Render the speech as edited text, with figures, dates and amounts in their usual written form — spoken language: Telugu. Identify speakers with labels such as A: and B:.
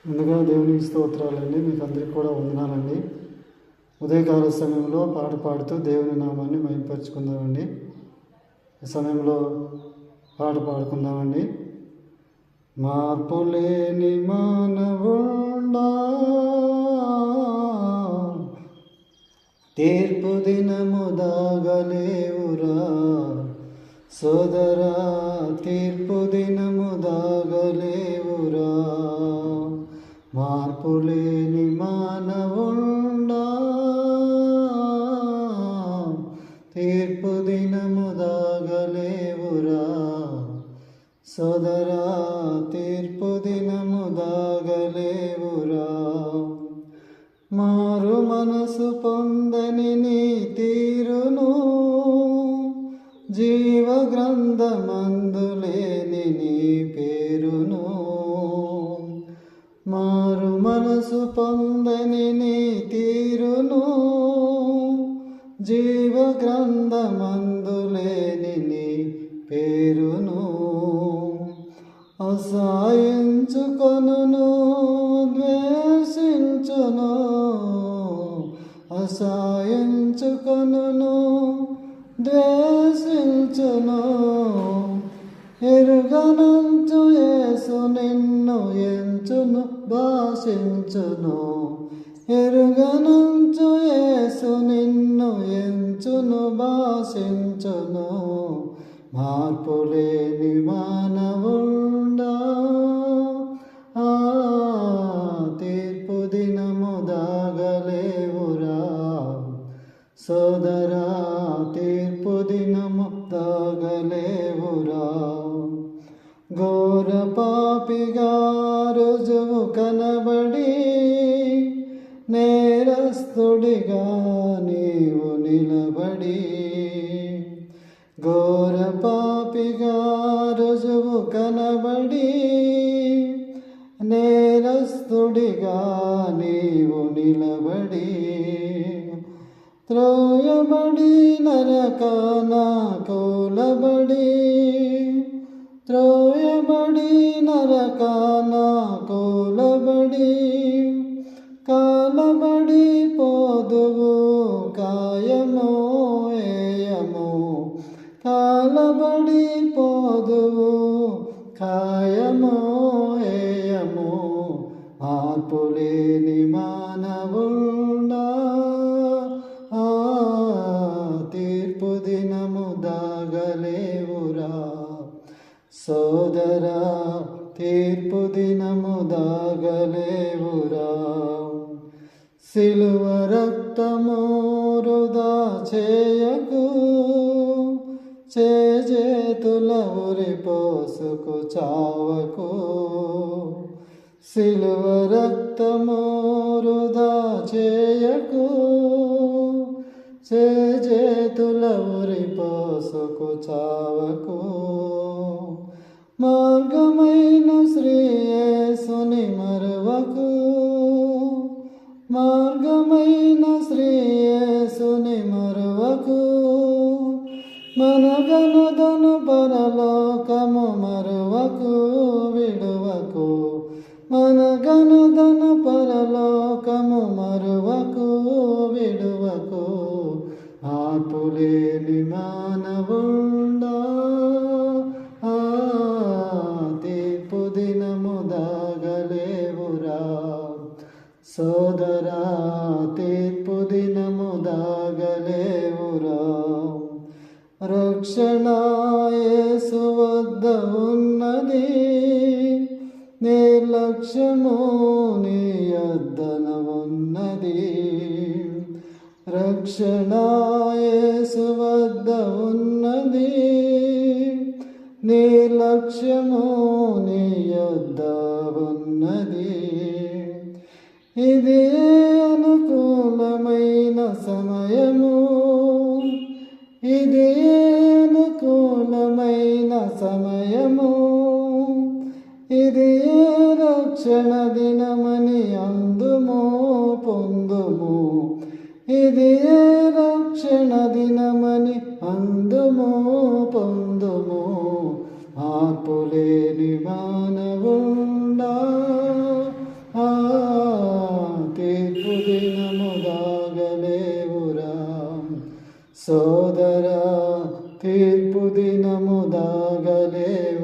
A: ముందుగా దేవునికి స్తోత్రాలండి. మీకు అందరికీ కూడా వందనాలండి. ఉదయకాల సమయంలో పాట పాడుతూ దేవుని నామాన్ని మహిమపరుచుకుందామండి. ఈ సమయంలో పాట పాడుకుందామండి. మార్పు లేని మానవుండా, తీర్పు దినము దాగలేవురా సోదరా, తీర్పు దినము దాగలేవురా. మార్పు లేని మానవుండా, తీర్పు దినము దాగలేవురా సోదరా, తీర్పు దినము దాగలేవురా. మారు మనసు పొందని నీ తీరును, జీవ గ్రంథమందు లేని నీ పేరును. మారు మనసు పొందని నీ తీరును, జీవ గ్రంథమందు లేని నీ పేరును. అసహ్యించుకొనును, ద్వేషించును, అసహ్యించుకొనును, ద్వేషించును. ఎరుగనంచు యేసు నిన్ను ఎంచును, భాషించును. ఎరుగనంచు యేసు నిన్ను ఎంచును, భాషించును. మార్పు లేని మానవుండా, తీర్పు దినము దాగలేవురా సోదరా, తీర్పు దినము దాగలేవురా. ఘోర పాపిగా రుజువు కనబడి, నేరస్తుడిగా నీవు నిలబడి. ఘోర పాపిగా రుజువు కనబడి, నేరస్తుడిగా నీవు నిలబడి. త్రోయబడి నరకాన కూలబడి, త్రోయబడి నరకాన కూలబడి. కాలబడి పోదువు కాయము ఏయము, కాలబడి పోదువు కాయము ఏయము. మార్పు లేని మానవుండా, తీర్పు దినము దాగలేవురా సోదరా, తీర్పు దినము దాగలేవురా. సిలువ రక్తము వృధా చేయకు, చేతుల ఉరి పోసుకు చావకు. సిలువ రక్తము వృధా చేయకు, చేతుల ఉరి పోసుకు చావకు. మార్గమైన శ్రీ యేసుని మరువకు, మార్గమైన శ్రీ యేసుని మరువకు. మనగనదను పరలోకము మరువకు విడువకు, మనగనదను పరలోకము మరువకు విడువకు. మార్పు లేని మానవుండా, తీర్పు దినము దాగలేవురా సోదరా, తీర్పు దినము దాగలేవురా. రక్షణ యేసు వద్ద ఉన్నది, నిర్లక్ష్యము నీ యొద్దన ఉన్నది. రక్షణ యేసు వద్ద ఉన్నది, నిర్లక్ష్యము నీ యొద్ద ఉన్నది. ఇది అనుకూలమైన సమయము, ఇది అనుకూలమైన సమయము. ఇది రక్షణ దినమని అందుము పొందుము, ఇది రక్షణ దినమని అందుము పొందుము. మార్పు లేని మానవుండా, దినము దాగలేవురా సోదరా తీర్పు దినము దాగలేవురా